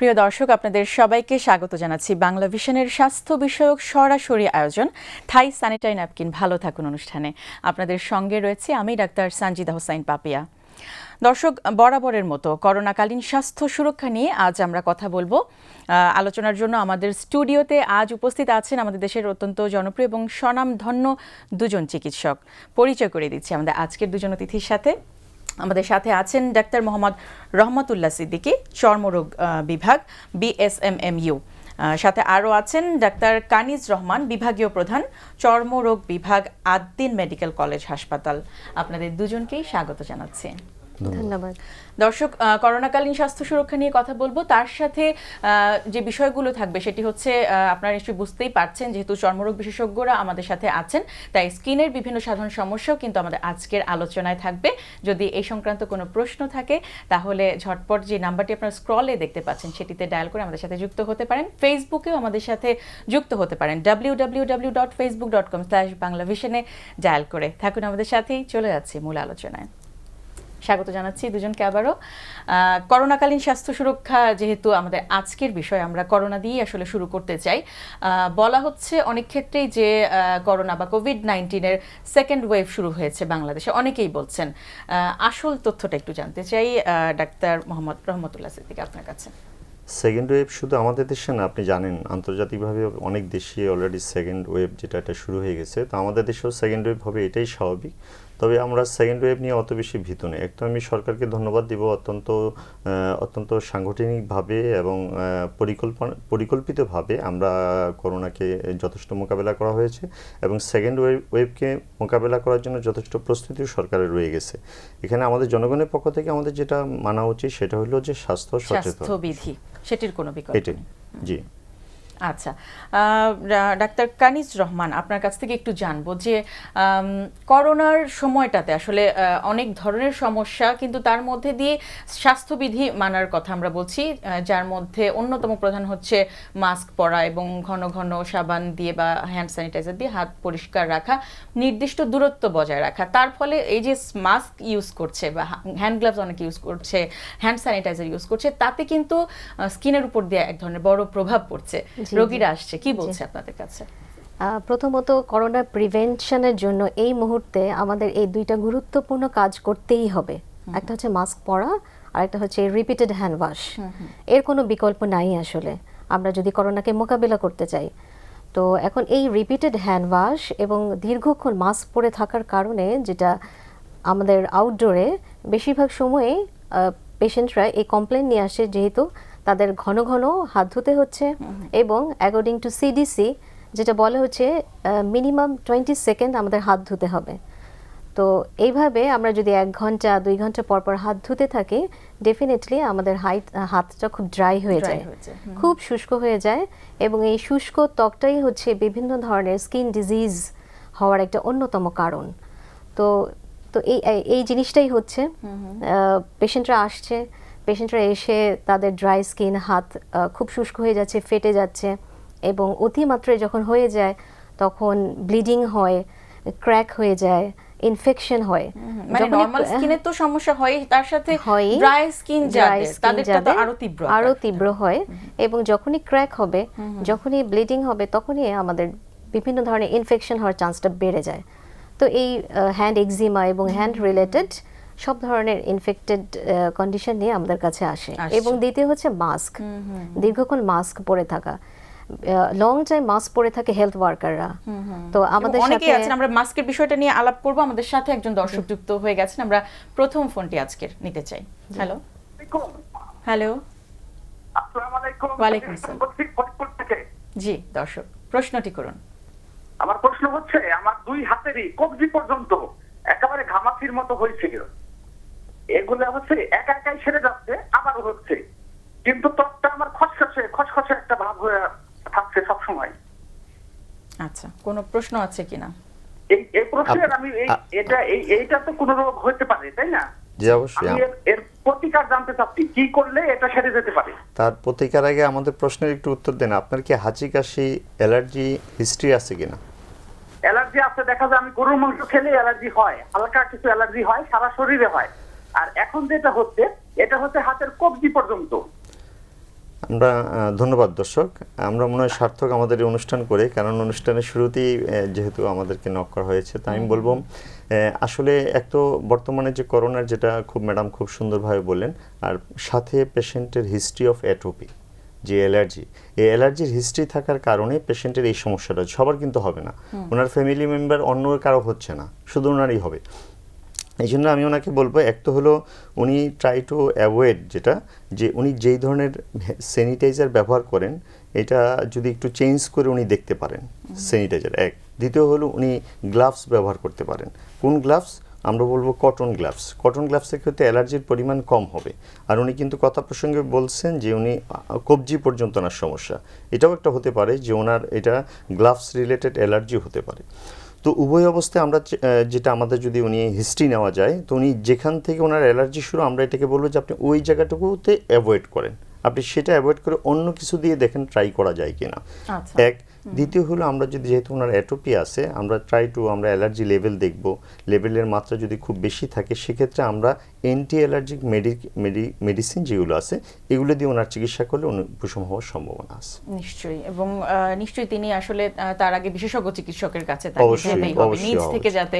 প্রিয় দর্শক, আপনাদের সবাইকে স্বাগত জানাচ্ছি বাংলা ভিশনের স্বাস্থ্য বিষয়ক সরাসরি আয়োজন থাই স্যানিটারি ন্যাপকিন ভালো থাকুন অনুষ্ঠানে। আপনাদের সঙ্গে রয়েছে আমি ডাক্তার সানজিদা হোসাইন পাপিয়া। দর্শক, বরাবরের মতো করোনাকালীন স্বাস্থ্য সুরক্ষা নিয়ে আজ আমরা কথা বলবো। আলোচনার জন্য আমাদের স্টুডিওতে আজ উপস্থিত আছেন আমাদের দেশের অত্যন্ত জনপ্রিয় এবং স্বনামধন্য দুজন চিকিৎসক। পরিচয় করে দিচ্ছি আমাদের আজকের দুজন অতিথির সাথে। আমাদের সাথে আছেন ডাক্তার মোহাম্মদ রহমতুল্লাহ সিদ্দিকী, চর্মরোগ বিভাগ, BSMMU। সাথে আরও আছেন ডাক্তার কানিজ রহমান, বিভাগীয় প্রধান, চর্মরোগ বিভাগ, আদ্দিন মেডিকেল কলেজ হাসপাতাল। আপনাদের দুজনকেই স্বাগত জানাচ্ছি। ধন্যবাদ। দর্শক, করোনাকালীন স্বাস্থ্য সুরক্ষা নিয়ে কথা বলবো, তার সাথে যে বিষয়গুলো থাকবে সেটি হচ্ছে আপনারা নিশ্চয়ই বুঝতেই পারছেন, যেহেতু চর্মরোগ বিশেষজ্ঞরা আমাদের সাথে আছেন, তাই স্কিনের বিভিন্ন সাধারণ সমস্যাও কিন্তু আমাদের আজকের আলোচনায় থাকবে। যদি এই সংক্রান্ত কোনো প্রশ্ন থাকে তাহলে ঝটপট যে নাম্বারটি আপনারা স্ক্রলে দেখতে পাচ্ছেন সেটিতে ডায়াল করে আমাদের সাথে যুক্ত হতে পারেন। ফেসবুকেও আমাদের সাথে যুক্ত হতে পারেন, www.facebook.com/banglavision-এ ডায়াল করে থাকুন আমাদের সাথেই। চলে যাচ্ছি মূল আলোচনায়। স্বাগত জানাচ্ছি দুজনকে আবারও। করোনাকালীন স্বাস্থ্য সুরক্ষা যেহেতু আমাদের আজকের বিষয়, আমরা করোনা দিয়ে আসলে শুরু করতে চাই। বলা হচ্ছে অনেক ক্ষেত্রেই যে করোনা বা কোভিড-19-এর সেকেন্ড ওয়েভ শুরু হয়েছে বাংলাদেশে, অনেকেই বলছেন। আসল তথ্যটা একটু জানতে চাই ডাক্তার মোহাম্মদ রহমতুল্লাহ সিদ্দিকী, আপনার কাছে। সেকেন্ড ওয়েভ শুধু আমাদের দেশে না, আপনি জানেন আন্তর্জাতিকভাবে অনেক দেশে অলরেডি সেকেন্ড ওয়েভ এটা শুরু হয়ে গেছে। তো আমাদের দেশেও সেকেন্ড ওয়েভ হবে, এটাই স্বাভাবিক। তবে আমরা সেকেন্ড ওয়েভ নিয়ে অত বেশি ভীত নই। একটু আমি সরকারকে ধন্যবাদ দিব, অত্যন্ত সাংগঠনিকভাবে এবং পরিকল্পিতভাবে আমরা করোনাকে যথেষ্ট মোকাবেলা করা হয়েছে এবং সেকেন্ড ওয়েভকে মোকাবেলা করার জন্য যথেষ্ট প্রস্তুতিও সরকারের রয়ে গেছে। এখানে আমাদের জনগণের পক্ষ থেকে আমাদের যেটা মানা উচিত সেটা হলো যে স্বাস্থ্যবিধি, সেটির কোনো বিকল্প নেই। জি। আচ্ছা, ডাক্তার কানিজ রহমান, আপনার কাছ থেকে একটু জানবো যে করোনার সময়টাতে আসলে অনেক ধরনের সমস্যা, কিন্তু তার মধ্যে দিয়ে স্বাস্থ্যবিধি মানার কথা আমরা বলছি, যার মধ্যে অন্যতম প্রধান হচ্ছে মাস্ক পরা এবং ঘন ঘন সাবান দিয়ে বা হ্যান্ড স্যানিটাইজার দিয়ে হাত পরিষ্কার রাখা, নির্দিষ্ট দূরত্ব বজায় রাখা। তার ফলে এই যে মাস্ক ইউজ করছে বা হ্যান্ড গ্লাভস অনেক ইউজ করছে, হ্যান্ড স্যানিটাইজার ইউজ করছে, তাতে কিন্তু স্কিনের উপর দিয়ে এক ধরনের বড় প্রভাব পড়ছে। রোগীরা আসছে, কি বলছে আপনাদের কাছে? প্রথমত করোনা প্রিভেনশনের জন্য এই মুহূর্তে আমাদের এই দুইটা গুরুত্বপূর্ণ কাজ করতেই হবে। একটা হচ্ছে মাস্ক পরা আর একটা হচ্ছে রিপিটেড হ্যান্ড ওয়াশ। এর কোনো বিকল্প নাই আসলে আমরা যদি করোনাকে মোকাবিলা করতে চাই। তো এখন এই রিপিটেড হ্যান্ড ওয়াশ এবং দীর্ঘক্ষণ মাস্ক পরে থাকার কারণে যেটা আমাদের আউটডোরে বেশিরভাগ সময়ে পেশেন্টরা এই কমপ্লেন নিয়ে আসে, যেহেতু তাদের ঘন ঘন হাত ধুতে হচ্ছে এবং অ্যাকর্ডিং টু CDC যেটা বলা হচ্ছে মিনিমাম 20 সেকেন্ড আমাদের হাত ধুতে হবে। তো এইভাবে আমরা যদি 1 ঘন্টা 2 ঘন্টা পর পর হাত ধুতে থাকি, ডেফিনেটলি আমাদের হাতটা খুব ড্রাই হয়ে যায়, খুব শুষ্ক হয়ে যায় এবং এই শুষ্ক ত্বকটাই হচ্ছে বিভিন্ন ধরনের স্কিন ডিজিজ হওয়ার একটা অন্যতম কারণ। তো এই জিনিসটাই হচ্ছে, পেশেন্টরা আসছে, পেশেন্টরা এসে তাদের ড্রাই স্কিন, হাত খুব শুষ্ক হয়ে যাচ্ছে, ফেটে যাচ্ছে এবং অতিমাত্রায় যখন হয়ে যায় তখন ব্লিডিং হয়, ক্র্যাক হয়ে যায়, ইনফেকশন হয়। মানে নরমাল স্কিনের তো সমস্যা হয়, তার সাথে ড্রাই স্কিন তাদেরটা তো আরো তীব্র হয় এবং যখনই ক্র্যাক হবে, যখনই ব্লিডিং হবে, তখনই আমাদের বিভিন্ন ধরনের ইনফেকশন হওয়ার চান্সটা বেড়ে যায়। তো এই হ্যান্ড এক্সিমা এবং হ্যান্ড রিলেটেড সব ধরনের ইনফেক্টেড কন্ডিশন নিয়ে আমাদের কাছে আসে। এবং দ্বিতীয় হচ্ছে মাস্ক, দীর্ঘক্ষণ মাস্ক পরে থাকা, লং টাইম মাস্ক পরে থাকে হেলথ ওয়ার্কাররা। তো আমাদের সাথে আছেন, আমরা মাস্কের বিষয়টা নিয়ে আলাপ করব। আমাদের সাথে একজন দর্শক যুক্ত হয়ে গেছেন, আমরা প্রথম ফোনটি আজকের নিতে চাই। হ্যালো হ্যালো, আসসালামু আলাইকুম। ওয়ালাইকুম আসসালাম। জি দর্শক, প্রশ্নটি করুন। আমার প্রশ্ন হচ্ছে, আমার 2 হাতেরই কবজি পর্যন্ত একেবারে ঘামাচির মতো হয়েছিল। এগুলো হচ্ছে একাই সেরে যাচ্ছে, আবারও হচ্ছে, কিন্তু ত্বকটা আমার খসখসে একটা ভাব হয়ে থাকছে সব সময়। আচ্ছা, কোনো প্রশ্ন আছে কিনা? এই প্রশ্নের আমি এইটা তো কোনো রোগ হতে পারে, তাই না? জি অবশ্যই। এর প্রতিকার জানতে চাচ্ছি, কি করলে এটা সেরে যেতে পারে? তার প্রতিকার আগে আমাদের প্রশ্নের একটু উত্তর দেন। আপনার কি হাঁচি কাশি অ্যালার্জি হিস্ট্রি আছে কিনা? অ্যালার্জি আছে, দেখা যায় আমি গরুর মাংস খেলে অ্যালার্জি হয়, হালকা কিছু অ্যালার্জি হয়, সারা শরীরে হয়। আর এখন যেটা হচ্ছে, এটা হচ্ছে হাতের কবজি পর্যন্ত। আমরা ধন্যবাদ দর্শক। আমরা মনে হয় সার্থক আমাদের এই অনুষ্ঠান করে, কারণ অনুষ্ঠানের শুরুতেই যেহেতু আমাদেরকে নক করা হয়েছে, তাই আমি বলবো আসলে এক তো বর্তমানে যে করোনার যেটা ম্যাডাম খুব সুন্দরভাবে বললেন, আর সাথে পেশেন্টের হিস্ট্রি অফ অ্যাট্রোপি, যে অ্যালার্জি, এই অ্যালার্জির হিস্ট্রি থাকার কারণে পেশেন্টের এই সমস্যাটা সবার কিন্তু হবে না, ওনার ফ্যামিলি মেম্বার অন্য কারো হচ্ছে না, শুধু ওনারই হবে। এই জন্য আমি ওনাকে বলবো, এক তো হলো উনি ট্রাই টু অ্যাভয়েড, যেটা যে উনি যেই ধরনের স্যানিটাইজার ব্যবহার করেন এটা যদি একটু চেঞ্জ করে উনি দেখতে পারেন স্যানিটাইজার, এক। দ্বিতীয় হলো উনি গ্লাভস ব্যবহার করতে পারেন। কোন গ্লাভস? আমরা বলবো কটন গ্লাভস। কটন গ্লাভসের ক্ষেত্রে অ্যালার্জির পরিমাণ কম হবে। আর উনি কিন্তু কথা প্রসঙ্গে বলছেন যে উনি কবজি পর্যন্ত ওনার সমস্যা, এটাও একটা হতে পারে যে ওনার এটা গ্লাভস রিলেটেড অ্যালার্জি হতে পারে। তো উভয় অবস্থায় আমরা যেটা আমাদের যদি উনি হিস্ট্রি নেওয়া যায়, তো উনি যেখান থেকে ওনার অ্যালার্জি শুরু, আমরা এটাকে বলবো যে আপনি ওই জায়গাটুকুতে অ্যাভয়েড করেন, আপনি সেটা অ্যাভয়েড করে অন্য কিছু দিয়ে দেখেন ট্রাই করা যায় কিনা, এক। দ্বিতীয় হলো আমরা যদি, যেহেতু ওনার অ্যাটোপি আছে, আমরা আমরা অ্যালার্জি লেভেল দেখব, লেভেলের মাত্রা যদি খুব বেশি থাকে সেক্ষেত্রে আমরা অ্যান্টি অ্যালার্জিক মেডিসিন যেগুলো আছে এগুলো দিয়ে ওনার চিকিৎসা করলে উপশম হওয়ার সম্ভাবনা আছে নিশ্চয়ই। এবং নিশ্চয়ই তিনি আসলে তার আগে বিশেষজ্ঞ চিকিৎসকের কাছে নিজ থেকে যাতে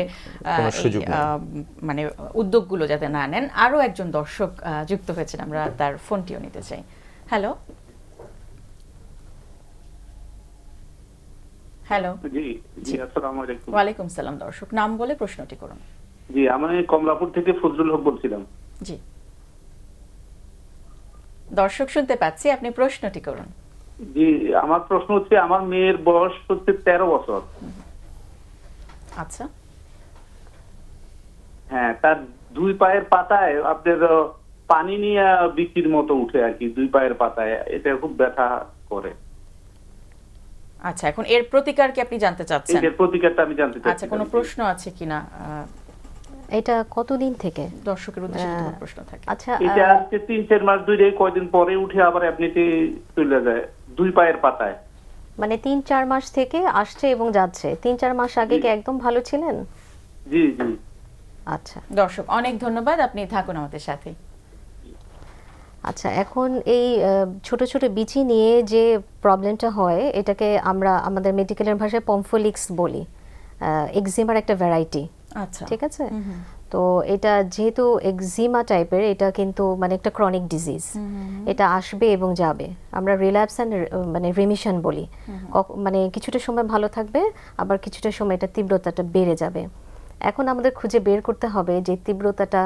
মানে উদ্যোগগুলো যাতে না নেন। আরো একজন দর্শক যুক্ত হয়েছেন, আমরা তার ফোনটিও নিতে চাই। Hello hello. জি আসসালামু আলাইকুম। ওয়ালাইকুম সালাম। দর্শক নাম বলে প্রশ্নটি করুন। জি, আমি কমলাপুর থেকে ফজলুল হক বলছিলাম। জি দর্শক শুনতে পাচ্ছি, আপনি প্রশ্নটি করুন। জি, আমার প্রশ্ন হচ্ছে, আমার মেয়ের বয়স হচ্ছে 13 বছর। আচ্ছা। হ্যাঁ, তার দুই পায়ের পাতায় আপনার পানি নিয়ে বিচির মতো উঠে আর কি, দুই পায়ের পাতায়, এটা খুব ব্যথা করে। আচ্ছা, এখন এর প্রতিকার কি আপনি জানতে চাচ্ছেন? এর প্রতিকারটা আমি জানতে চাচ্ছি। আচ্ছা, কোনো প্রশ্ন আছে কিনা? এটা কতদিন থেকে দর্শকের উদ্দেশ্যে কোনো প্রশ্ন থাকে? আচ্ছা, এটা আজকে 3-4 মাস ধরে, কয়দিন পরে উঠে আবার এমনিতে চলে যায় দুই পায়ের পাতায়। মানে 3-4 মাস থেকে আসছে এবং যাচ্ছে। 3-4 মাস আগে কি একদম ভালো ছিলেন? জি জি। আচ্ছা দর্শক, অনেক ধন্যবাদ, আপনি থাকুন আমাদের সাথে। আচ্ছা, এখন এই ছোট ছোট বিচি নিয়ে যে প্রবলেমটা হয়, এটাকে আমরা আমাদের মেডিকেলের ভাষায় পমফোলিক্স বলি। এক্সিমার একটা ভ্যারাইটি। আচ্ছা, ঠিক আছে। তো এটা যেহেতু এক্সিমা টাইপের, এটা কিন্তু মানে একটা ক্রনিক ডিজিজ, এটা আসবে এবং যাবে। আমরা রিল্যাপস অ্যান্ড মানে রিমিশন বলি। মানে কিছুটা সময় ভালো থাকবে, আবার কিছুটা সময় এটা তীব্রতাটা বেড়ে যাবে। এখন আমাদের খুঁজে বের করতে হবে যে তীব্রতাটা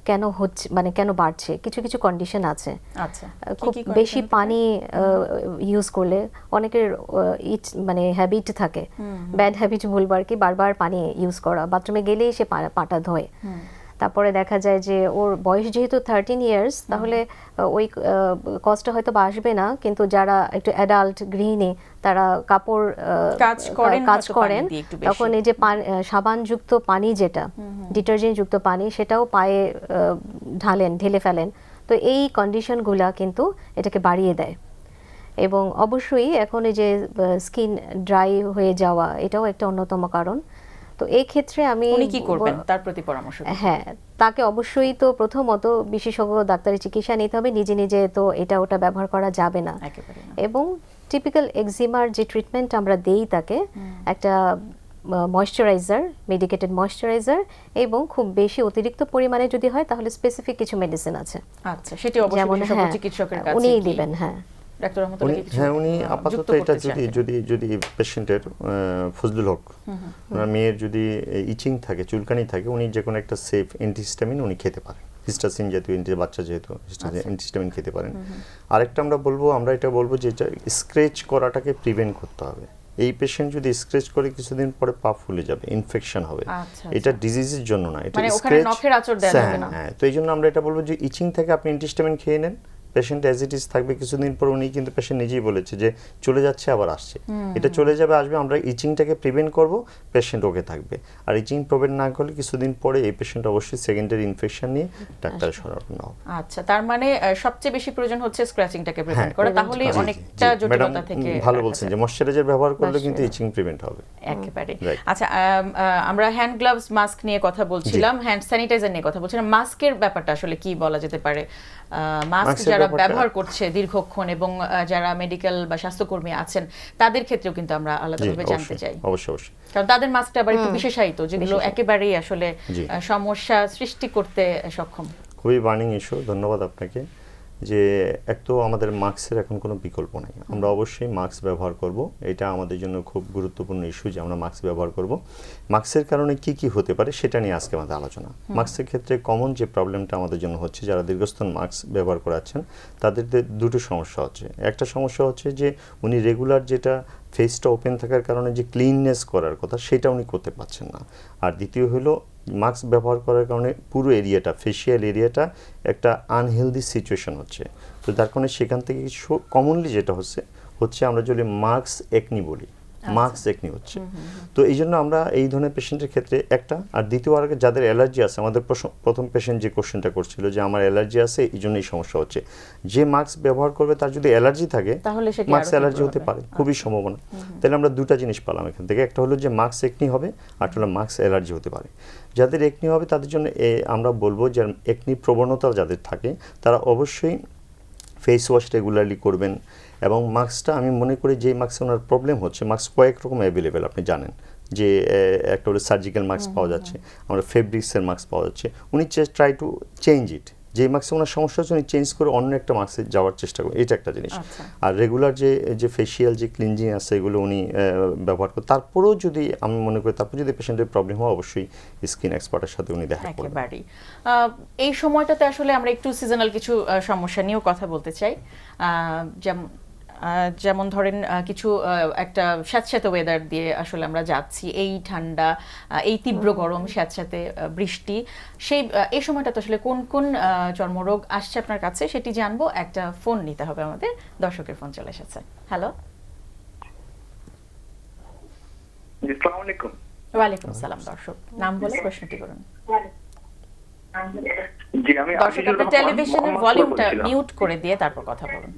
কেন হচ্ছে, মানে কেন বাড়ছে। কিছু কিছু কন্ডিশন আছে। আচ্ছা, খুব বেশি পানি ইউজ করলে অনেকের মানে হ্যাবিট থাকে, ব্যাড হ্যাবিট বলবো আর কি, বারবার পানি ইউজ করা, বাথরুমে গেলেই সে পাটা ধোয়। তারপরে দেখা যায় যে ওর বয়স যেহেতু 13 ইয়ার্স, তাহলে ওই কষ্টটা হয়তো আসবে না, কিন্তু যারা একটু অ্যাডাল্ট গৃহিণী তারা কাপড় কাজ করেন, তখন এই যে সাবানযুক্ত পানি, যেটা ডিটারজেন্ট যুক্ত পানি, সেটাও পায়ে ঢেলে ফেলেন। তো এই কন্ডিশনগুলা কিন্তু এটাকে বাড়িয়ে দেয়। এবং অবশ্যই এখন এই যে স্কিন ড্রাই হয়ে যাওয়া, এটাও একটা অন্যতম কারণ। তো এই ক্ষেত্রে আমি কি করবেন, তার প্রতি পরামর্শ? হ্যাঁ, তাকে অবশ্যই তো প্রথমত বিশেষজ্ঞ ডাক্তারি চিকিৎসা নিতে হবে। নিজে নিজে তো এটা ওটা ব্যবহার করা যাবে না। এবং টিপিক্যাল এক্সিমার যে ট্রিটমেন্ট আমরা দেই তাকে, একটা ময়েশ্চারাইজার, মেডিকেটেড ময়েশ্চারাইজার, এবং খুব বেশি অতিরিক্ত পরিমাণে যদি হয় তাহলে স্পেসিফিক কিছু মেডিসিন আছে। আচ্ছা, সেটি অবশ্যই বিশেষজ্ঞ চিকিৎসকের কাছে উনিই দিবেন। হ্যাঁ ডাক্তার রহমতুল্লাহ, হ্যাঁ, উনি আপাতত এটা যদি পেশেন্টের ফজলুল হক, ওনার মেয়ের যদি ইচিং থাকে, চুলকানি থাকে, উনি যে কোনো একটা সেফ অ্যান্টিহিস্টামিন উনি খেতে পারেন। হিস্টাসিন জাতীয় বাচ্চা যেহেতু অ্যান্টিহিস্টামিন খেতে পারেন। আরেকটা আমরা এটা বলবো যে এটা স্ক্র্যাচ করাটাকে প্রিভেন্ট করতে হবে। এই পেশেন্ট যদি স্ক্র্যাচ করে কিছুদিন পরে পা ফুলে যাবে, ইনফেকশন হবে। এটা ডিজিজের জন্য না, এটা স্ক্র্যাচ। হ্যাঁ, তো এই জন্য আমরা এটা বলবো যে ইচিং থেকে আপনি অ্যান্টিহিস্টামিন খেয়ে নেন, পেশেন্ট অ্যাজ ইট ইজ থাকবে। কিছুদিন পর উনি কিন্তু পেশেন্ট নিজেই বলেছে যে চলে যাচ্ছে আবার আসছে, এটা চলে যাবে আসবে, আমরা ইচিংটাকে প্রিভেন্ট করব, পেশেন্ট ওকে থাকবে। আর ইচিং প্রিভেন্ট না করলে কিছুদিন পরে এই পেশেন্ট অবশ্যই সেকেন্ডারি ইনফেকশন নিয়ে ডাক্তারের শরণাপন্ন হবে। আচ্ছা, তার মানে সবচেয়ে বেশি প্রয়োজন হচ্ছে স্ক্র্যাচিংটাকে প্রিভেন্ট করা, তাহলে অনেকটা জটিলতা থেকে। ভালো বলছেন যে ময়েশ্চারাইজার ব্যবহার করলে কিন্তু ইচিং প্রিভেন্ট হবে একেবারে। আচ্ছা, আমরা হ্যান্ড গ্লাভস, মাস্ক নিয়ে কথা বলছিলাম, হ্যান্ড স্যানিটাইজার নিয়ে কথা বলছিলাম। মাস্কের ব্যাপারটা আসলে কি বলা যেতে পারে? মাস্ক মাস্কের যারা ব্যাপারটা- ব্যবহার করছে দীর্ঘক্ষণ এবং যারা মেডিকেল বা স্বাস্থ্যকর্মী আছেন তাদের ক্ষেত্রেও কিন্তু আমরা জি আলাদাভাবে জানতে অবশ্যই চাই, অবশ্যই কারণ তাদের মাস্কটা আবার একটু বিশেষায়িত, যেগুলো একেবারেই আসলে জি। সমস্যা সৃষ্টি করতে সক্ষম। খুবই বার্নিং ইস্যু, ধন্যবাদ আপনাকে। যে এক তো আমাদের মাস্কের এখন কোনো বিকল্প নেই, আমরা অবশ্যই মাস্ক ব্যবহার করব, এটা আমাদের জন্য খুব গুরুত্বপূর্ণ ইস্যু যে আমরা মাস্ক ব্যবহার করব। মাস্কের কারণে কি কি হতে পারে সেটা নিয়ে আজকে আমাদের আলোচনা। মাস্কের ক্ষেত্রে কমন যে প্রবলেমটা আমাদের জন্য হচ্ছে, যারা দীর্ঘস্থান মাস্ক ব্যবহার করাচ্ছেন তাদের দুটো সমস্যা হচ্ছে। একটা সমস্যা হচ্ছে যে উনি রেগুলার যেটা ফেসটা ওপেন থাকার কারণে যে ক্লিননেস করার কথা সেটা উনি করতে পারছেন না। আর দ্বিতীয় হলো মাস্ক ব্যবহার করার কারণে পুরো এরিয়াটা, ফেসিয়াল এরিয়াটা একটা আনহেলদি সিচুয়েশন হচ্ছে। তো তার কারণে সেখান থেকে কিছু কমনলি যেটা হচ্ছে আমরা যদি মাস্ক একনি বলি, মাস্ক একনি হচ্ছে। তো এই জন্য আমরা এই ধরনের পেশেন্টের ক্ষেত্রে একটা, আর দ্বিতীয় আর যাদের অ্যালার্জি আছে, আমাদের প্রথম পেশেন্ট যে কোশ্চেনটা করছিল যে আমার অ্যালার্জি আছে এই জন্য এই সমস্যা হচ্ছে, যে মাস্ক ব্যবহার করবে তার যদি অ্যালার্জি থাকে তাহলে সেটি মাস্ক আরো অ্যালার্জি তীব্র হতে হবে। পারে, খুবই সম্ভাবনা। তাহলে আমরা দুটা জিনিস পেলাম এখান থেকে, একটা হলো যে মাস্ক একনি হবে, আর হলো মাস্ক অ্যালার্জি হতে পারে। যাদের একনি হবে তাদের জন্য আমরা বলবো যে একনি প্রবণতা যাদের থাকে তারা অবশ্যই ফেস ওয়াশ রেগুলারলি করবেন। এবং মাস্কটা আমি মনে করি যে মাস্কে ওনার প্রবলেম হচ্ছে, মাস্ক কয়েক রকম অ্যাভেলেবেল, আপনি জানেন যে একটা হলো সার্জিক্যাল মাস্ক পাওয়া যাচ্ছে, আমরা ফেব্রিক্সের মাস্ক পাওয়া যাচ্ছে। উনি ট্রাই টু চেঞ্জ ইট, যে মাস্কে ওনার সমস্যা হচ্ছে উনি চেঞ্জ করে অন্য একটা মাস্কে যাওয়ার চেষ্টা করেন, এটা একটা জিনিস। আর রেগুলার যে ফেসিয়াল যে ক্লিনজিং আছে এগুলো উনি ব্যবহার করেন। তারপরেও যদি আমি মনে করি তারপর যদি পেশেন্টের প্রবলেম হয় অবশ্যই স্কিন এক্সপার্টের সাথে উনি দেখা করবেন। একেবারেই। এই সময়টাতে আসলে আমরা একটু সিজনাল কিছু সমস্যা নিয়েও কথা বলতে চাই। যেমন ধরেন কিছু একটা স্যাঁতস্যাঁতে ওয়েদার দিয়ে আসলে আমরা যাচ্ছি, এই ঠান্ডা, এই তীব্র গরম, স্যাঁতস্যাঁতে বৃষ্টি, এই সময়টাতে আসলে কোন কোন চর্মরোগ আসছে আপনার কাছে সেটি জানবো। একটা ফোন নিতে হবে আমাদের, দর্শকের ফোন চলে এসেছে। হ্যালো, জি, আসসালামু আলাইকুম। ওয়ালাইকুম আসসালাম। দর্শক নাম বলে প্রশ্নটি করুন। জি, আমি দর্শক আজিজুর আপনার রহমান, টেলিভিশনের মোহাম্মদপুর ভলিউমটা বলছিলাম। মিউট করে দিয়ে তারপর কথা বলুন।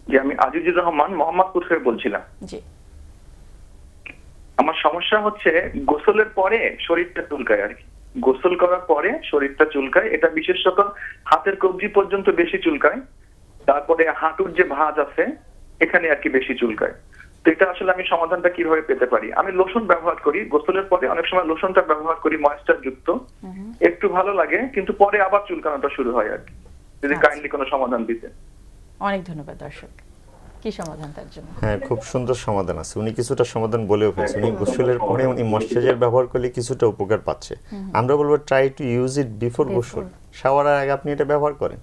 জি, আমি আজিজুর রহমান মোহাম্মদপুর থেকে বলছিলাম। জি। আমার সমস্যা হচ্ছে গোসলের পরে শরীরটা চুলকায় আর কি, গোসল করার পরে শরীরটা চুলকায়, এটা বিশেষত হাতের কবজি পর্যন্ত বেশি চুলকায়, তারপরে হাঁটুর যে ভাঁজ আছে এখানে আর কি বেশি চুলকায়। তো এটা আসলে আমি সমাধানটা কিভাবে পেতে পারি? আমি লোশন ব্যবহার করি, গোসলের পরে অনেক সময় লোশনটা ব্যবহার করি ময়েশ্চার যুক্ত, একটু ভালো লাগে, কিন্তু পরে আবার চুলকানোটা শুরু হয় আর কি। যদি কাইন্ডলি কোনো সমাধান দিতে। অনেক ধন্যবাদ। দর্শক কি সমাধান তার জন্য? হ্যাঁ, খুব সুন্দর সমাধান আছে, উনি কিছুটা সমাধান বলেও ফেলছে। উনি গোসলের পরে উনি ময়েশ্চারাইজার ব্যবহার করলে কিছুটা উপকার পাচ্ছে। আমরা বলবো try to use it before গোসল, শাওয়ারের আগে আপনি এটা ব্যবহার করেন।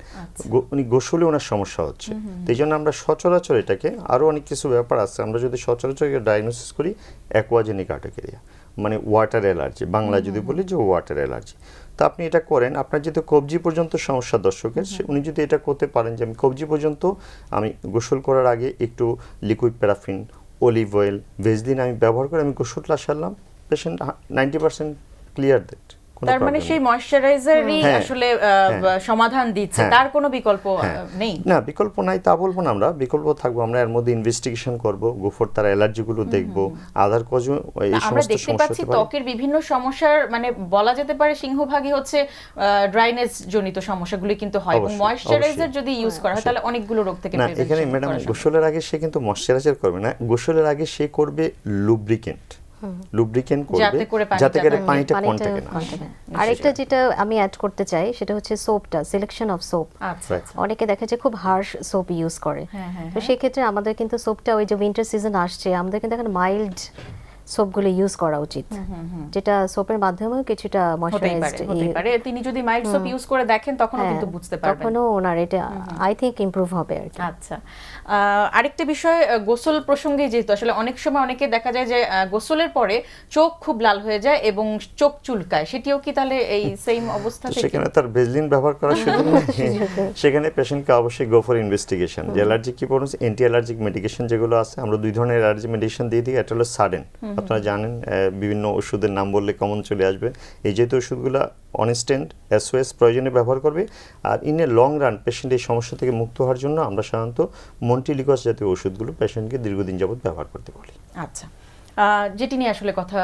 উনি গোসলে ওনার সমস্যা হচ্ছে, তো এই জন্য আমরা সচরাচর এটাকে, আরও অনেক কিছু ব্যাপার আছে, আমরা যদি সচরাচর ডায়াগনোসিস করি অ্যাকোয়াজেনিক আর্টেকেরিয়া, মানে ওয়াটার অ্যালার্জি, বাংলা যদি বলি যে ওয়াটার অ্যালার্জি। তো আপনি এটা করেন, আপনার যেহেতু কবজি পর্যন্ত সমস্যা দর্শকের, উনি যদি এটা করতে পারেন যে আমি কবজি পর্যন্ত আমি গোসল করার আগে একটু liquid paraffin, olive oil, Vaseline আমি ব্যবহার করে আমি গোসলটা সারলাম, পেশেন্ট 90% ক্লিয়ার দ্যাট। তার মানে সেই ময়েশ্চারাইজারই হ্যাঁ, আসলে হ্যাঁ। সমাধান দিচ্ছে, হ্যাঁ। তার কোনো বিকল্প নেই। না, বিকল্প নাই তা বলবো না, আমরা বিকল্প থাকবো, আমরা এর মধ্যে ইনভেস্টিগেশন করব, গোফর তার অ্যালার্জিগুলো দেখবো, আদার কজ এই আমরা সমস্ত দেখতে সমস্যা পাচ্ছি হতে পারে। ত্বকের বিভিন্ন সমস্যার মানে বলা যেতে পারে সিংহভাগই হচ্ছে ড্রাইনেস জনিত সমস্যাগুলি কিন্তু হয়, এবং অবশ্যই, ময়েশ্চারাইজার অবশ্যই। যদি ইউজ করা হয় তাহলে অনেকগুলো রোগ থেকে না, prevention এখানে ম্যাডাম করা সম্ভব। গোসলের আগে সে কিন্তু ময়েশ্চারাইজার করবে না, গোসলের আগে সে করবে লুব্রিকেন্ট করবে, যাতে করে যাতে করে পানিটা পানিটা কন্টাক্টে না আসে। আরেকটা যেটা আমি অ্যাড করতে চাই সেটা হচ্ছে সোপটা, সিলেকশন অফ সোপ। আচ্ছা আচ্ছা। অনেকে দেখা যায় খুব হার্শ সোপ ইউজ করে, হ্যাঁ, হ্যাঁ, তো সেই ক্ষেত্রে আমাদের কিন্তু সোপটা, ওই যে উইন্টার সিজন আসছে, আমাদের কিন্তু এখন মাইল্ড সোপগুলো ইউজ করা উচিত, যেটা সোপের মাধ্যমেও কিছুটা হতেই পারে তিনি যদি মাইল্ড সোপ ইউজ করে দেখেন তখনও কিন্তু বুঝতে পারবেন, তখনও ওনার এটা আই থিংক ইমপ্রুভ হবে আর কি। আচ্ছা, আরেকটা বিষয় গোসল প্রসঙ্গে, যেহেতু আসলে অনেক সময় অনেকে দেখা যায় যে গোসলের পরে চোখ খুব লাল হয়ে যায় এবং চোখ চুলকায়, সেটিও কি তাহলে এই সেম অবস্থা তো থেকে? সেখানে তার ভেজলিন ব্যবহার করার সুযোগ নেই, সেখানে পেশেন্টকে অবশ্যই গো ফর ইনভেস্টিগেশন। যে অ্যালার্জি কি পড়ুন, অ্যান্টি অ্যালার্জিক মেডিকেশন যেগুলো আছে, আমরা দুই ধরনের অ্যালার্জি মেডিকেশন দিয়ে দিই, একটা হলো সাডেন, আপনারা জানেন বিভিন্ন ওষুধের নাম বললে কমন চলে আসবে, এই যেহেতু ওষুধগুলো অনস্ট্যান্ড এসওএস প্রয়োজনে ব্যবহার করবে। আর in a long run patient এই সমস্যা থেকে মুক্ত হওয়ার জন্য আমরা সাধারণত মন্টিলিকস জাতীয় ওষুধগুলো পেশেন্টকে দীর্ঘদিন যাবত ব্যবহার করতে বলি। আচ্ছা, যেটি নিয়ে আসলে কথা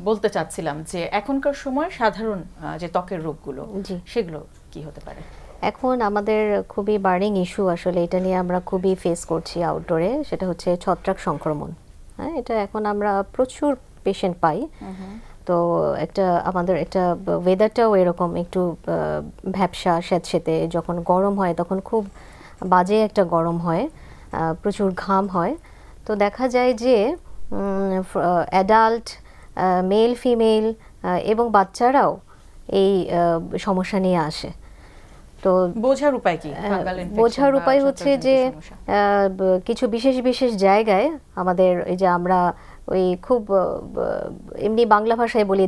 বলতে চাচ্ছিলাম যে এখনকার সময় সাধারণ যে ত্বকের রোগগুলো জি। সেগুলো কি হতে পারে? এখন আমাদের খুবই বার্নিং ইস্যু, আসলে এটা নিয়ে আমরা খুবই ফেস করছি আউটডোরে, সেটা হচ্ছে ছত্রাক সংক্রমণ। হ্যাঁ, এটা এখন আমরা প্রচুর পেশেন্ট পাই। তো আমাদের একটা ওয়েদারটাও এরকম একটু ভ্যাপসা স্যাঁতসেঁতে, যখন গরম হয় তখন খুব বাজে একটা গরম হয়, প্রচুর ঘাম হয়। তো দেখা যায় যে অ্যাডাল্ট, মেল ফিমেল এবং বাচ্চারাও এই সমস্যা নিয়ে আসে। তো বোঝার উপায় কি? ফাঙ্গাল ইনফেকশন বোঝার বা উপায় হচ্ছে যে ছত্রাকজনিত সমস্যা? কিছু বিশেষ বিশেষ জায়গায় আমাদের এই যে আমরা ওই খুব এমনি বাংলা ভাষায় বলি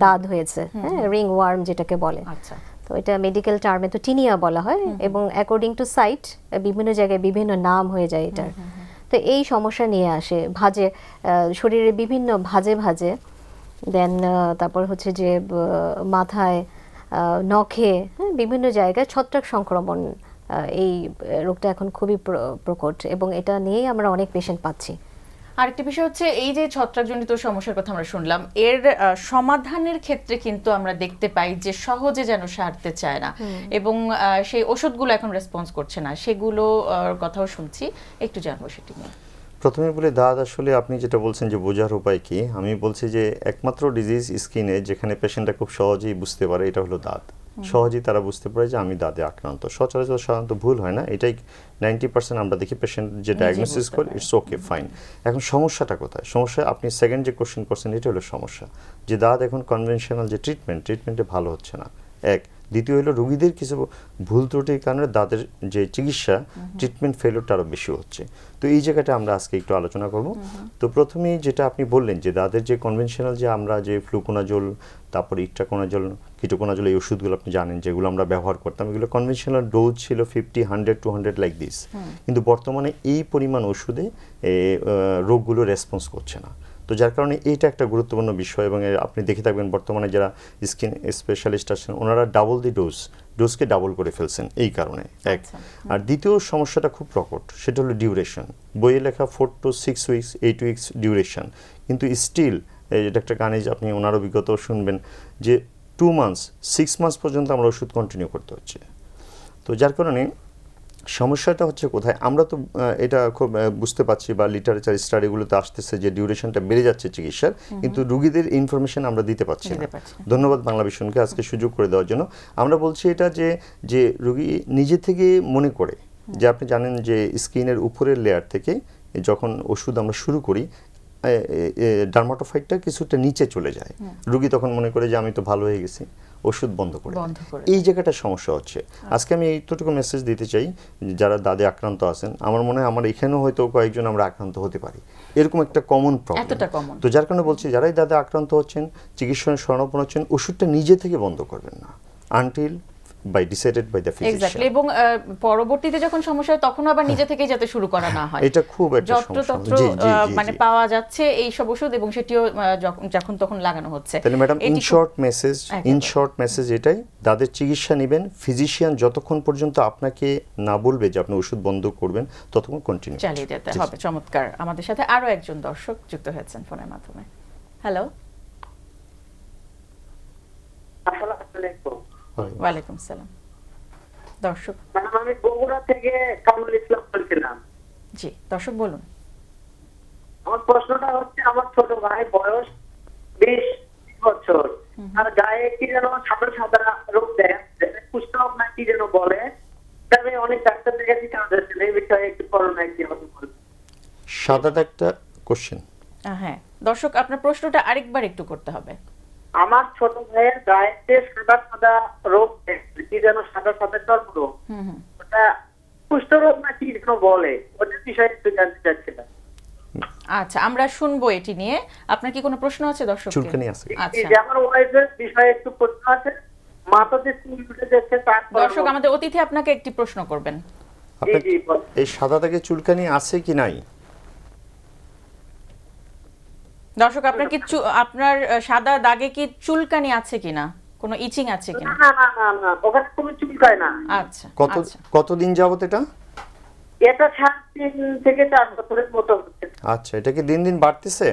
দাদ হয়েছে, হ্যাঁ, রিং ওয়ার্ম যেটাকে বলে। আচ্ছা, তো এটা মেডিকেল টার্মে তো টিনিয়া বলা হয়, এবং অ্যাকর্ডিং টু সাইট বিভিন্ন জায়গায় বিভিন্ন নাম হয়ে যায় এটার। তো এই সমস্যা নিয়ে আসে শরীরের বিভিন্ন ভাঁজে ভাঁজে, দেন তারপর হচ্ছে যে মাথায়, নখে, হ্যাঁ, বিভিন্ন জায়গায় ছত্রাক সংক্রমণ। এই রোগটা এখন খুবই প্রকট, এবং এটা নিয়েই আমরা অনেক পেশেন্ট পাচ্ছি। আরেকটি বিষয় হচ্ছে এই যে ছত্রাকজনিত সমস্যার কথা আমরা শুনলাম, এর সমাধানের ক্ষেত্রে কিন্তু আমরা দেখতে পাই যে সহজে যেন সারতে চায় না, এবং সেই ওষুধগুলো এখন রেসপন্স করছে না, সেগুলো কথাও শুনছি, একটু জানবো সেটি নিয়ে। প্রথমে বলে দাঁত আসলে আপনি যেটা বলছেন যে বোঝার উপায় কি, আমি বলছি যে একমাত্র ডিজিজ স্কিনে যেখানে পেশেন্টরা খুব সহজেই বুঝতে পারে এটা হলো দাঁত। সহজেই তারা বুঝতে পারে যে আমি দাঁতে আক্রান্ত। সচরাচর সাধারণত ভুল হয় না, এটাই 90% আমরা দেখি পেশেন্ট যে ডায়াগনোসিস করে, ইটস ওকে ফাইন। এখন সমস্যাটা কোথায়? সমস্যা আপনি সেকেন্ড যে কোশ্চেন করছেন এটা হলো সমস্যা, যে দাঁত এখন কনভেনশনাল যে ট্রিটমেন্টে ভালো হচ্ছে না। এক, দ্বিতীয় হলো রোগীদের কিছু ভুল ত্রুটির কারণে দাঁতের যে চিকিৎসা ট্রিটমেন্ট ফেলিওরটা আরও বেশি হচ্ছে। তো এই জায়গাটা আমরা আজকে একটু আলোচনা করব। তো প্রথমেই যেটা আপনি বললেন যে দাঁতের যে কনভেনশনাল যে আমরা যে ফ্লুকোনাজোল, তারপর ইট্রাকোনাজোল, কিটোকোনাজোল, এই ওষুধগুলো আপনি জানেন যেগুলো আমরা ব্যবহার করতাম, এগুলো কনভেনশনাল ডোজ ছিল 50, 100, 200 লাইক দিস। কিন্তু বর্তমানে এই পরিমাণ ওষুধে রোগগুলো রেসপন্স করছে না। তো যার কারণে এইটা একটা গুরুত্বপূর্ণ বিষয়, এবং আপনি দেখে থাকবেন বর্তমানে যারা স্কিন স্পেশালিস্ট আছেন ওনারা ডাবল দি ডোজকে ডাবল করে ফেলছেন এই কারণে। এক, আর দ্বিতীয় সমস্যাটা খুব প্রকট, সেটা হলো ডিউরেশন। বইয়ে লেখা 4 to 6 উইকস, 8 উইকস ডিউরেশন, কিন্তু স্টিল এটা একটা গানে আপনি ওনার অভিজ্ঞতা শুনবেন যে 2 months, 6 months পর্যন্ত আমরা ওষুধ কন্টিনিউ করতে হচ্ছে। তো যার কারণে সমস্যাটা হচ্ছে কোথায়, আমরা তো এটা খুব বুঝতে পারছি বা লিটারেচার স্টাডিগুলোতে আসতেছে যে ডিউরেশনটা বেড়ে যাচ্ছে চিকিৎসার, কিন্তু রুগীদের ইনফরমেশন আমরা দিতে পারছি না। ধন্যবাদ বাংলা ভিশনকে আজকে সুযোগ করে দেওয়ার জন্য। আমরা বলছি এটা যে রুগী নিজে থেকে মনে করে, যে আপনি জানেন যে স্কিনের উপরের লেয়ার থেকে যখন ওষুধ আমরা শুরু করি, ডার্মাটোফাইটটা কিছুটা নিচে চলে যায়, রুগী তখন মনে করে যে আমি তো ভালো হয়ে গেছি, ওষুধ বন্ধ করে। এই জায়গাটা সমস্যা হচ্ছে। আজকে আমি এইটুকু মেসেজ দিতে চাই, যারা দাঁতে আক্রান্ত আছেন, আমার মনে হয় আমার এখানেও হয়তো কয়েকজন আমরা আক্রান্ত হতে পারি, এরকম একটা কমন প্রবলেম। তো যার কারণে বলছি যারাই দাঁতে আক্রান্ত হচ্ছেন, চিকিৎসা শরণাপন্ন হচ্ছেন, ওষুধটা নিজে থেকে বন্ধ করবেন না until by decided by the physician। Exactly, এবং পরবর্তীতে যখন সমস্যা হয় তখন আবার নিজে থেকেই যাতে শুরু করা না হয়। এটা খুব একটা সমস্যা, মানে পাওয়া যাচ্ছে এই সব ওষুধ, এবং সেটিও যখন তখন লাগানো হচ্ছে। তাহলে ম্যাডাম ইন শর্ট মেসেজ এটাই, দাঁতের চিকিৎসা নেবেন, ফিজিশিয়ান যতক্ষণ পর্যন্ত আপনাকে না বলবে যে আপনি ওষুধ বন্ধ করবেন ততক্ষণ কন্টিনিউ চালিয়ে যেতে হবে। চমৎকার। আমাদের সাথে আরো একজন দর্শক যুক্ত হয়েছেন ফোনের মাধ্যমে। হ্যালো। ওয়ালাইকুম সালাম। দর্শক, আমি বগুড়া থেকে কামরুল ইসলাম বলছিলাম। জি দর্শক বলুন। আমার প্রশ্নটা হচ্ছে, আমার ছোট ভাই বয়স 20 বছর, আর গায়ে কি যেন সাদা সাদা রোগ দেয়, কুষ্ঠরোগ না কি যেন বলে। তবে অনেক ডাক্তার দেখেছি, এই বিষয়ে একটু করোনা কি হবে বলুন। সাদা একটা কোশ্চেন। হ্যাঁ দর্শক, আপনার প্রশ্নটা আরেকবার একটু করতে হবে। আমার ছোট ভাইয়ের গায়েতে সাদা সাদা রোগ কি যেন সাদা সাদা চর্মরোগ, ওটা কুষ্ঠরোগ না কি যেন বলে, ওটার বিষয়ে একটু জানতে চাচ্ছিলাম। আচ্ছা, আমরা শুনবো এটি নিয়ে। আপনার কি কোনো প্রশ্ন আছে দর্শক? চুলকানি আছে। আচ্ছা, আমার ওয়াইফের বিষয়ে একটু প্রশ্ন আছে, মাথাতে চুল উঠে যাচ্ছে। দর্শক, আমাদের অতিথি আপনাকে একটি প্রশ্ন করবেন। এই সাদা দাগে চুলকানি আছে কি নাই? দর্শক, আপনার সাদা দাগে কি চুলকানি আছে কিনা, কোনো ইচিং আছে কিনা? না, ওখানে কোনো চুলকায় না। আচ্ছা, কতদিন যাবত এটা? এটা 3 থেকে 4 বছরের মতো হচ্ছে। আচ্ছা, এটা কি দিন দিন বাড়তেছে?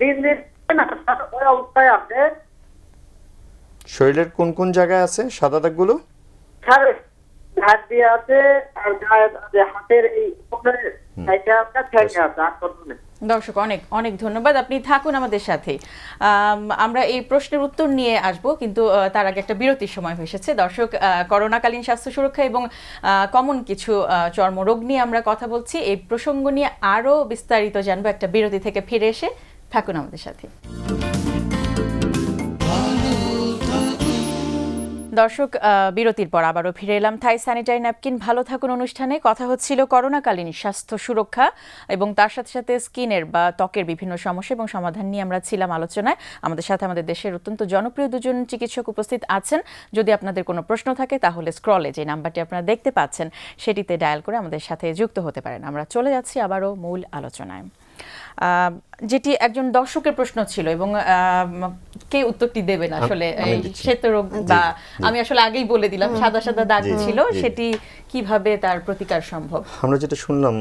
দিন দিন না স্যার ওই অবস্থায় আছে শরীরের কোন কোন জায়গায় আছে সাদা দাগগুলো? স্যার ঘাট দিয়ে আছে আর গায়ে যে হাতের এই উপরে সাইডে আছে ঠেকে আছে আর কোনো নেই। দর্শক অনেক অনেক ধন্যবাদ, আপনি থাকুন আমাদের সাথে। আমরা এই প্রশ্নের উত্তর নিয়ে আসব, কিন্তু তার আগে একটা বিরতির সময় হয়ে এসেছে। দর্শক, করোনাকালীন স্বাস্থ্য সুরক্ষা এবং কমন কিছু চর্মরোগ নিয়ে আমরা কথা বলছি। এই প্রসঙ্গ নিয়ে আরও বিস্তারিত জানবো একটা বিরতি থেকে ফিরে এসে। থাকুন আমাদের সাথে। দর্শক, বিরতির পর আবারও ফিরে এলাম থাই স্যানিটারি ন্যাপকিন ভালো থাকুন অনুষ্ঠানে। কথা হচ্ছিল করোনাকালীন স্বাস্থ্য সুরক্ষা এবং তার সাথে সাথে স্কিনের বা ত্বকের বিভিন্ন সমস্যা এবং সমাধান নিয়ে আমরা ছিলাম আলোচনায়। আমাদের সাথে আমাদের দেশের অত্যন্ত জনপ্রিয় দুজন চিকিৎসক উপস্থিত আছেন। যদি আপনাদের কোনো প্রশ্ন থাকে তাহলে স্ক্রলে যে নাম্বারটি আপনারা দেখতে পাচ্ছেন সেটিতে ডায়াল করে আমাদের সাথে যুক্ত হতে পারেন। আমরা চলে যাচ্ছি আবারও মূল আলোচনায়, যেটি একজন দর্শকের প্রশ্ন ছিল এবং কে উত্তরটি দেবেন আসলে শ্বেত রোগ বা আমি আসলে আগেই বলে দিলাম সাদা সাদা দাগ ছিল, সেটি কিভাবে তার প্রতিকার সম্ভব? আমরা যেটা শুনলাম,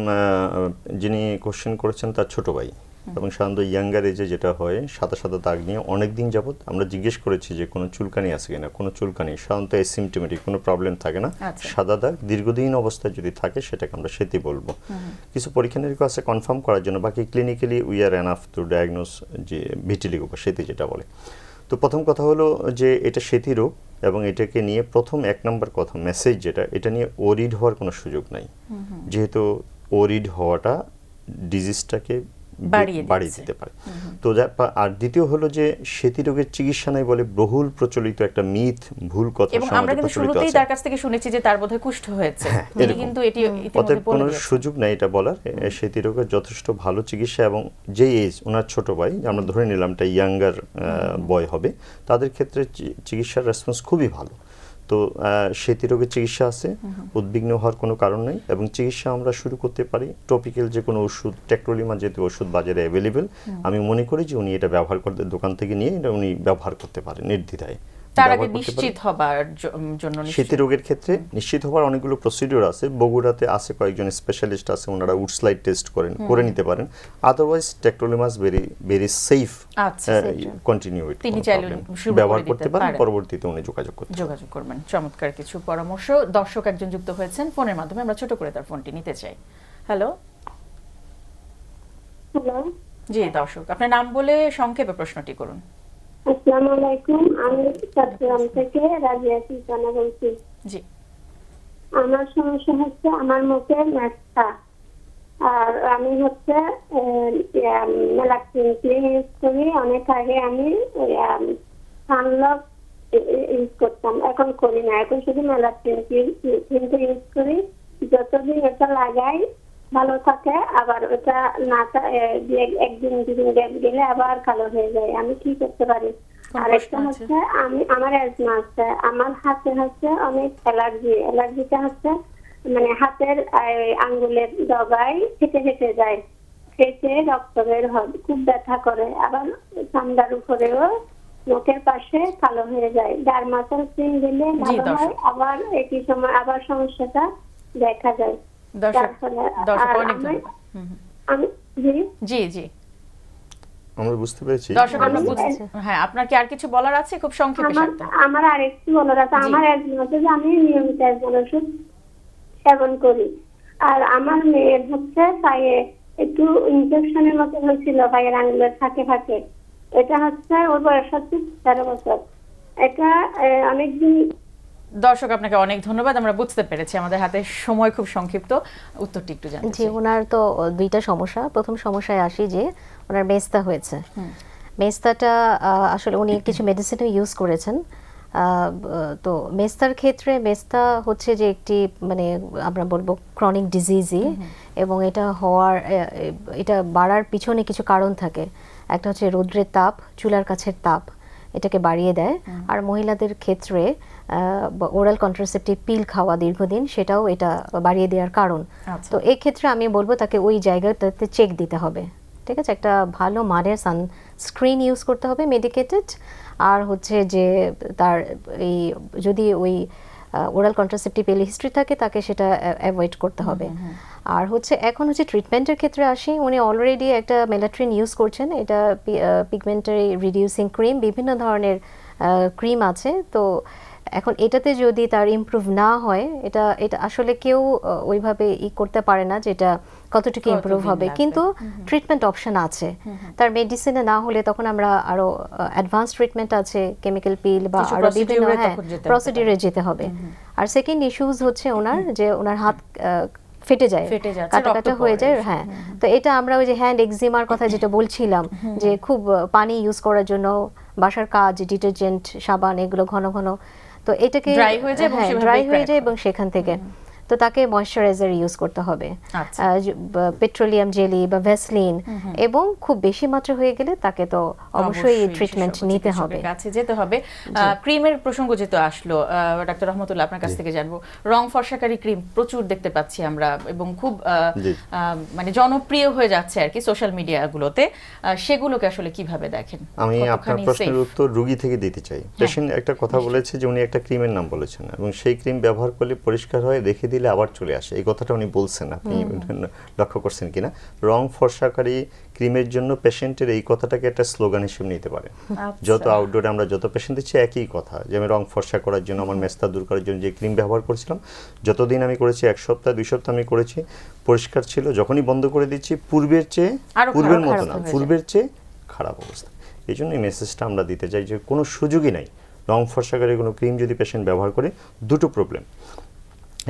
যিনি কোশ্চেন করেছেন তার ছোট ভাই, এবং সাধারণত ইয়াঙ্গার এজে যেটা হয় সাদা সাদা দাগ নিয়ে অনেক দিন যাবত আমরা জিজ্ঞেস করেছি যে কোনো চুলকানি আছে কিনা। কোনো চুলকানি, সাধারণত অ্যাসিমপ্টোমেটিক, কোনো প্রবলেম থাকে না। সাদা দাগ দীর্ঘদিন অবস্থায় যদি থাকে সেটাকে আমরা সেটি বলবো। কিছু পরীক্ষা নিরীক্ষা আছে কনফার্ম করার জন্য, বাকি clinically we are enough to diagnose যে ভিটিলিগো বা সেতি যেটা বলে। তো প্রথম কথা হলো যে এটা সেতি রোগ, এবং এটাকে নিয়ে প্রথম 1 নম্বর কথা মেসেজ যেটা, এটা নিয়ে ওরিড হওয়ার কোনো সুযোগ নাই, যেহেতু ওরিড হওয়াটা ডিজিজটাকে বাড়িয়ে দিতে পারে। তো আর দ্বিতীয় হলো যে সেতি রোগের চিকিৎসা নাই বলে বহুল প্রচলিত একটা মিথ, ভুল কথা এবং আমরা কিন্তু শুরুতেই তার কাছ থেকে শুনেছি যে তার বোধহয় কুষ্ঠ হয়েছে, কিন্তু এটি ইতিমধ্যে কোনো সুযোগ নাই এটা বলার। সেতি রোগের যথেষ্ট ভালো চিকিৎসা, এবং যে এজ ওনার ছোট ভাই, আমরা ধরে নিলাম এটা ইয়াঙ্গার বয় হবে, তাদের ক্ষেত্রে চিকিৎসার রেসপন্স খুবই ভালো। তো সেতি রোগের চিকিৎসা আছে, উদ্বিগ্ন হওয়ার কোনো কারণ নেই, এবং চিকিৎসা আমরা শুরু করতে পারি টপিক্যাল যে কোনো ওষুধ, টেক্টোলিমা যেহেতু ওষুধ বাজারে অ্যাভেলেবেল, আমি মনে করি যে উনি এটা ব্যবহার করতে, দোকান থেকে নিয়ে এটা উনি ব্যবহার করতে পারেন নির্দ্বিধায়। তার আগে নিশ্চিত হবার জন্য সেতি রোগের ক্ষেত্রে নিশ্চিত হওয়ার অনেকগুলো প্রসিডিওর আছে। বগুড়াতে আছে কয়েকজন স্পেশালিস্ট আছে, ওনারা উডস্লাইড টেস্ট করে নিতে পারেন। আদারওয়াইজ টেক্টোলিমাস ভেরি সেফ, কন্টিনিউ তিনি চাইলে ব্যবহার করতে পারেন, পরবর্তীতে উনি যোগাযোগ করবেন। চমৎকার কিছু পরামর্শ। দর্শক একজন যুক্ত হয়েছেন ফোনের মাধ্যমে, আমরা ছোট করে তার ফোনটি নিতে চাই। হ্যালো। জি দর্শক, আপনার নাম বলে সংক্ষেপে প্রশ্নটি করুন। আসসালামু আলাইকুম, আমি চট্টগ্রাম থেকে রাজিয়া সুলতানা বলছি। জি, আমার সমস্যা হচ্ছে আমার মুখে ম্যাস্তা, আর আমি হচ্ছে মেলাক্সিন ক্রিম ইউজ করি। অনেক আগে আমি সানলক ইউজ করতাম, এখন করি না, এখন শুধু মেলাক্সিন ক্রিমটা ইউজ করি। যতদিন এটা লাগাই ভালো থাকে, আবার ওটা না একদিন দুদিন গ্যাপ গেলে আবার কালো হয়ে যায়। আমি কি করতে পারি? আর একটা হচ্ছে আমার অ্যাজমা আছে, আমার হাতে হচ্ছে অনেক অ্যালার্জিটা হচ্ছে মানে হাতের আঙ্গুলের ডগায় ফেটে যায়, ফেটে রক্ত বের হয়, খুব ব্যথা করে। আবার চামড়ার উপরেও মুখের পাশে কালো হয়ে যায়। ডার্মাটোল ক্রিম দিলে ভালো হয়, আবার একই সময় আবার সমস্যাটা দেখা যায়। আমরা বুঝতে পেরেছি। হ্যাঁ, আপনার কি আর কিছু বলার আছে? খুব সংক্ষেপে। আমার আরেকটু বলার আছে। আমার আমি নিয়মিত একজন ওষুধ সেবন করি, আর আমার মেয়ের হচ্ছে পায়ে একটু ইনফেকশনের মতো হয়েছিল পায়ের আঙুলের ফাঁকে। এটা হচ্ছে ওর বয়স হচ্ছে 13 বছর। এটা অনেকদিন। দর্শক, আপনাকে অনেক ধন্যবাদ, আমরা বুঝতে পেরেছি, আমাদের হাতে সময় খুব সংক্ষিপ্ত। উত্তরটি একটু জানতে চাই। ওনার তো দুইটা সমস্যা। প্রথম সমস্যায় আসি যে ওনার মেস্তা হয়েছে। মেস্তাটা আসলে উনি কিছু মেডিসিনও ইউজ করেছেন। তো মেস্তার ক্ষেত্রে মেস্তা হচ্ছে যে একটি মানে আমরা বলবো ক্রনিক ডিজিজই, এবং এটা বাড়ার পিছনে কিছু কারণ থাকে। একটা হচ্ছে রৌদ্রের তাপ, চুলার কাছের তাপ এটাকে বাড়িয়ে দেয়। আর মহিলাদের ক্ষেত্রে ওরাল কন্ট্রাসেপটিভ পিল খাওয়া দীর্ঘদিন, সেটাও এটা বাড়িয়ে দেওয়ার কারণ। তো এই ক্ষেত্রে আমি বলবো তাকে ওই জায়গাটাতে চেক দিতে হবে, ঠিক আছে? একটা ভালো মানের সানস্ক্রিন ইউজ করতে হবে মেডিকেটেড। আর হচ্ছে যে তার এই যদি ওই ওরাল কন্ট্রাসেপটিভ এর হিস্ট্রি থাকে তাকে সেটা অ্যাভয়েড করতে হবে। আর হচ্ছে এখন হচ্ছে ট্রিটমেন্টের ক্ষেত্রে আসি, উনি অলরেডি একটা মেলাট্রিন ইউজ করছেন, এটা পিগমেন্টারি রিডিউসিং ক্রিম, বিভিন্ন ধরনের ক্রিম আছে। তো এখন এটাতে যদি তার ইমপ্রুভ না হয়, এটা আসলে কেউ ওইভাবে করতে পারে না যেটা কতটুকু ইমপ্রুভ হবে, কিন্তু ট্রিটমেন্ট অপশন আছে। তার মেডিসিনে না হলে তখন আমরা আরো অ্যাডভান্স ট্রিটমেন্ট আছে, কেমিক্যাল পিল বা আরো বিভিন্ন প্রসিডিউরে যেতে হবে। আর সেকেন্ড ইস্যুজ হচ্ছে ওনার যে ওনার হাত ফেটে যায়, কাটা হয়ে যায়। হ্যাঁ, তো এটা আমরা ওই যে হ্যান্ড এক্সিমার কথা যেটা বলছিলাম, যে খুব পানি ইউজ করার জন্য বাসার কাজ, ডিটারজেন্ট, সাবান এগুলো ঘন ঘন, তো এটাকে ড্রাই হয়ে যায় এবং সেখান থেকে তো তাকে ময়শ্চারাইজার ইউজ করতে হবে, পেট্রোলিয়াম জেলি বা ভ্যাসলিন, এবং খুব বেশি মাত্রা হয়ে গেলে তাকে তো অবশ্যই ট্রিটমেন্ট নিতে হবে, কাছে যেতে হবে। ক্রিমের প্রসঙ্গ যেহেতু আসলো, ডাক্তার রহমতুল্লাহ আপনার কাছ থেকে জানবো, রং ফর্সাকারী ক্রিম প্রচুর দেখতে পাচ্ছি আমরা এবং খুব মানে জনপ্রিয় হয়ে যাচ্ছে আর কি সোশ্যাল মিডিয়াগুলোতে, সেগুলোকে আসলে কিভাবে দেখেন? আমি আপনার প্রশ্নের উত্তর রোগী থেকে দিতে চাই। পেশেন্ট একটা কথা বলেছে যে উনি একটা ক্রিমের নাম বলেছেন এবং সেই ক্রিম ব্যবহার করলে পরিষ্কার হয়, রেখে দিলে আবার চলে আসে, এই কথাটা উনি বলছেন, আপনি লক্ষ্য করছেন কিনা? রং ফর্সাকারী ক্রিমের জন্য পেশেন্টের এই কথাটাকে একটা স্লোগান হিসেবে নিতে পারে। যত আউটডোরে আমরা যত পেশেন্ট দিচ্ছি একই কথা, যে আমি রং ফর্সা করার জন্য, আমার মেস্তা দূর করার জন্য যে ক্রিম ব্যবহার করেছিলাম, যতদিন আমি করেছি, 1 সপ্তাহ 2 সপ্তাহ আমি করেছি, পরিষ্কার ছিল। যখনই বন্ধ করে দিচ্ছি পূর্বের মতো না, পূর্বের চেয়ে খারাপ অবস্থা। এই জন্য এই মেসেজটা আমরা দিতে চাই যে কোনো সুযোগই নাই রং ফর্সাকারী কোনো ক্রিম যদি পেশেন্ট ব্যবহার করে। দুটো প্রবলেম,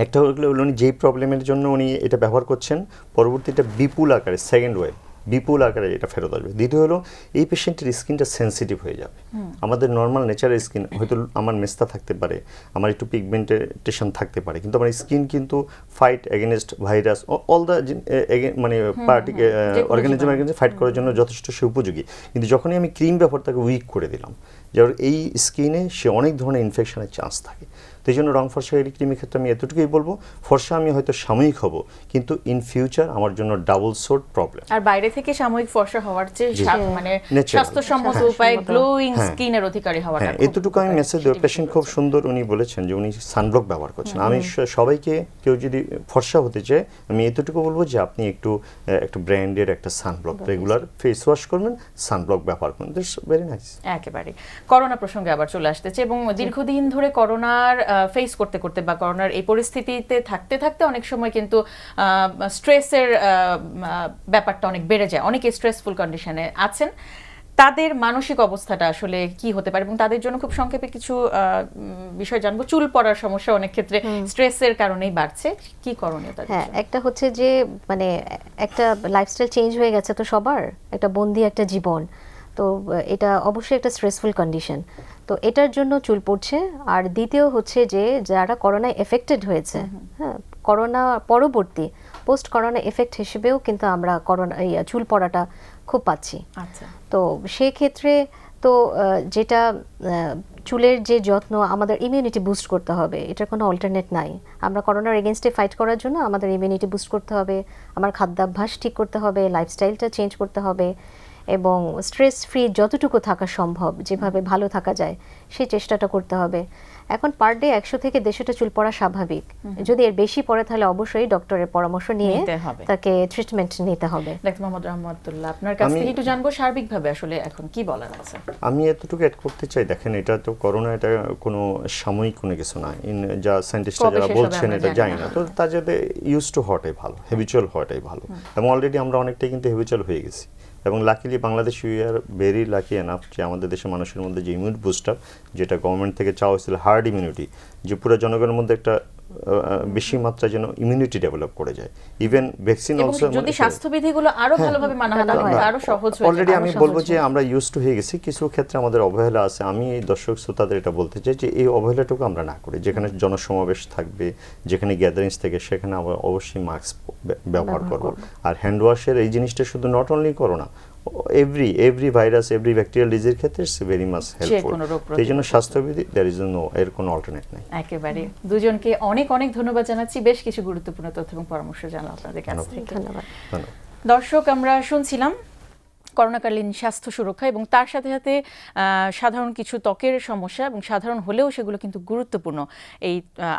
একটা হলো উনি যেই প্রবলেমের জন্য উনি এটা ব্যবহার করছেন, পরবর্তীটা বিপুল আকারে সেকেন্ড ওয়েভ বিপুল আকারে এটা ফেরত আসবে। দ্বিতীয় হলো এই পেশেন্টের স্কিনটা সেন্সিটিভ হয়ে যাবে। আমাদের নর্মাল নেচারের স্কিন হয়তো আমার মেস্তা থাকতে পারে, আমার একটু পিগমেন্টেশন থাকতে পারে, কিন্তু আমার স্কিন কিন্তু fight against virus all the মানে অর্গানিজম ফাইট করার জন্য যথেষ্ট সে উপযোগী। কিন্তু যখনই আমি ক্রিম ব্যবহার তাকে উইক করে দিলাম, যার এই স্কিনে সে অনেক ধরনের ইনফেকশনের চান্স থাকে। তো এই জন্য রং ফর্সাকারী ক্রিমের ক্ষেত্রে আমি এতটুকুই বলবো, ফর্সা আমি হয়তো সাময়িক হব, কিন্তু ইন ফিউচার আমার জন্য ডাবল সোর্ট প্রবলেম। আর বাইরে থেকে সাময়িক ফর্সা হওয়ার চেয়ে মানে স্বাস্থ্যসম্মত উপায়ে গ্লোয়িং স্কিনের অধিকারী হওয়াটা, এতটুকু আমি মেসেজ দেব। পেশেন্ট খুব সুন্দর উনি বলেছেন যে উনি সানব্লক ব্যবহার করছেন। আমি সবাইকে, কেউ যদি ফর্সা হতে চায়, আমি এতটুকু বলবো যে আপনি একটু ব্র্যান্ডের একটা সানব্লক রেগুলার ফেস ওয়াশ করবেন, সানব্লক ব্যবহার করবেন, দ্যাটস ভেরি নাইস। একেবারে করোনা প্রসঙ্গে আবার চলে আসতেছে, এবং দীর্ঘদিন ধরে করোনার ফেস করতে করতে বা করোনার এই পরিস্থিতিতে থাকতে থাকতে অনেক সময় কিন্তু স্ট্রেসের ব্যাপারটা অনেক বেড়ে যায়, অনেকে স্ট্রেসফুল কন্ডিশনে আছেন, তাদের মানসিক অবস্থাটা আসলে কি হতে পারে, এবং তাদের জন্য খুব সংক্ষেপে কিছু বিষয় জানবো। চুল পড়ার সমস্যা অনেক ক্ষেত্রে স্ট্রেসের কারণেই বাড়ছে, কি করণীয় তাদের? হ্যাঁ, একটা হচ্ছে যে মানে একটা লাইফস্টাইল চেঞ্জ হয়ে গেছে, তো সবার একটা বন্দি একটা জীবন, তো এটা অবশ্যই একটা স্ট্রেসফুল কন্ডিশন, তো এটার জন্য চুল পড়ছে। আর দ্বিতীয় হচ্ছে যে যারা করোনায় এফেক্টেড হয়েছে, হ্যাঁ, করোনা পরবর্তী পোস্ট করোনা এফেক্ট হিসেবেও কিন্তু আমরা করোনা চুল পড়াটা খুব পাচ্ছি। আচ্ছা, তো সেক্ষেত্রে তো যেটা চুলের যে যত্ন, আমাদের ইমিউনিটি বুস্ট করতে হবে, এটার কোনো অল্টারনেট নাই। আমরা করোনার এগেনস্টে ফাইট করার জন্য আমাদের ইমিউনিটি বুস্ট করতে হবে, আমার খাদ্যাভ্যাস ঠিক করতে হবে, লাইফস্টাইলটা চেঞ্জ করতে হবে, এবং স্ট্রেস ফ্রি যতটুকু থাকা সম্ভব, যেভাবে ভালো থাকা যায় সেই চেষ্টাটা করতে হবে। এখন পার ডে 100 থেকে 150টা চুল পড়া স্বাভাবিক, যদি এর বেশি পড়ে তাহলে অবশ্যই ডক্টরের পরামর্শ নিয়ে তাকে ট্রিটমেন্ট নিতে হবে। ডাক্তার মোহাম্মদ রহমতুল্লাহ, আপনার কাছ থেকে একটু জানবো সার্বিকভাবে আসলে এখন কি বলার আছে। আমি এতটুকু অ্যাড করতে চাই, দেখেন এটা তো করোনা, এটা কোনো সাময়িক কোনো কিছু না, যা সায়েন্টিস্টরা যারা বলছেন এটা জানি না, তো তার যাতে ইউজ টু হওয়াটাই ভালো, হ্যাবিচুয়াল হওয়াটাই ভালো, এবং অলরেডি আমরা অনেকটাই কিন্তু হ্যাবিচুয়াল হয়ে গেছি। এবং luckily Bangladesh we are very lucky enough যে আমাদের দেশের মানুষের মধ্যে যে ইমিউন বুস্টার, যেটা গভর্নমেন্ট থেকে চাওয়া হয়েছিল, হার্ড ইমিউনিটি, যে পুরো জনগণের মধ্যে একটা বেশি মাত্রায় যেন ইমিউনিটি ডেভেলপ করে যায়। ইভেন ভ্যাকসিন অলসো, যদি স্বাস্থ্যবিধিগুলো আরো ভালোভাবে মানা হয় আরো সহজ হয়ে যায়। অলরেডি আমি বলবো যে আমরা ইউজ টু হয়ে গেছি, কিছু ক্ষেত্রে আমাদের অবহেলা আছে। আমি এই দর্শক শ্রোতাদের এটা বলতে চাই যে এই অবহেলাটুকু আমরা না করি, যেখানে জনসমাবেশ থাকবে, যেখানে গ্যাদারিংস থেকে, সেখানে আমরা অবশ্যই মাস্ক ব্যবহার করব। আর হ্যান্ড ওয়াশের এই জিনিসটা শুধু not only corona, every virus, every bacterial disease ক্ষেত্রে ইটস ভেরি মাচ হেল্পফুল। এই জন্য স্বাস্থ্যবিধি দেয়ার ইজ নো, এর কোনো অল্টারনেট নাই। একেবারে দুজনকে অনেক অনেক ধন্যবাদ জানাচ্ছি, বেশ কিছু গুরুত্বপূর্ণ তথ্য এবং পরামর্শ জানলাম আপনাদের কাছ থেকে। ধন্যবাদ। দর্শক, আমরা শুনছিলাম করোনাকালীন স্বাস্থ্য সুরক্ষা এবং তার সাথে সাথে সাধারণ কিছু ত্বকের সমস্যা এবং সাধারণ হলেও সেগুলো কিন্তু গুরুত্বপূর্ণ। এই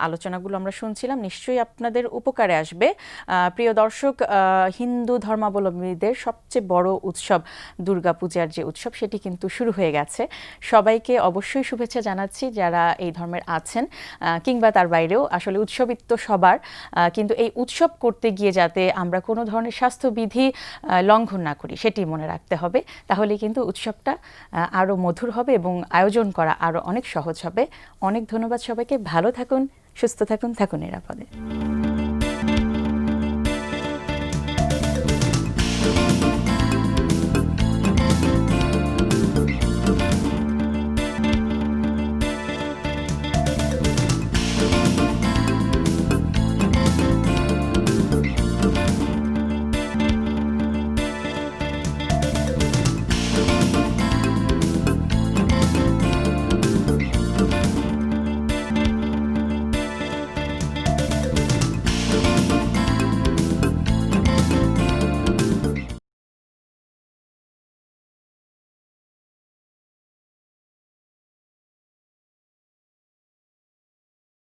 আলোচনাগুলো আমরা শুনছিলাম, নিশ্চয়ই আপনাদের উপকারে আসবে। প্রিয় দর্শক, হিন্দু ধর্মাবলম্বীদের সবচেয়ে বড় উৎসব দুর্গাপূজার যে উৎসব, সেটি কিন্তু শুরু হয়ে গেছে। সবাইকে অবশ্যই শুভেচ্ছা জানাচ্ছি যারা এই ধর্মের আছেন কিংবা তার বাইরেও। আসলে উৎসবই তো সবার, কিন্তু এই উৎসব করতে গিয়ে যাতে আমরা কোনো ধরনের স্বাস্থ্যবিধি লঙ্ঘন না করি সেটি মনে রাখতে হবে। তাহলে কিন্তু উৎসবটা আরও মধুর হবে এবং আয়োজন করা আরও অনেক সহজ হবে। অনেক ধন্যবাদ সবাইকে। ভালো থাকুন, সুস্থ থাকুন, থাকুন নিরাপদে।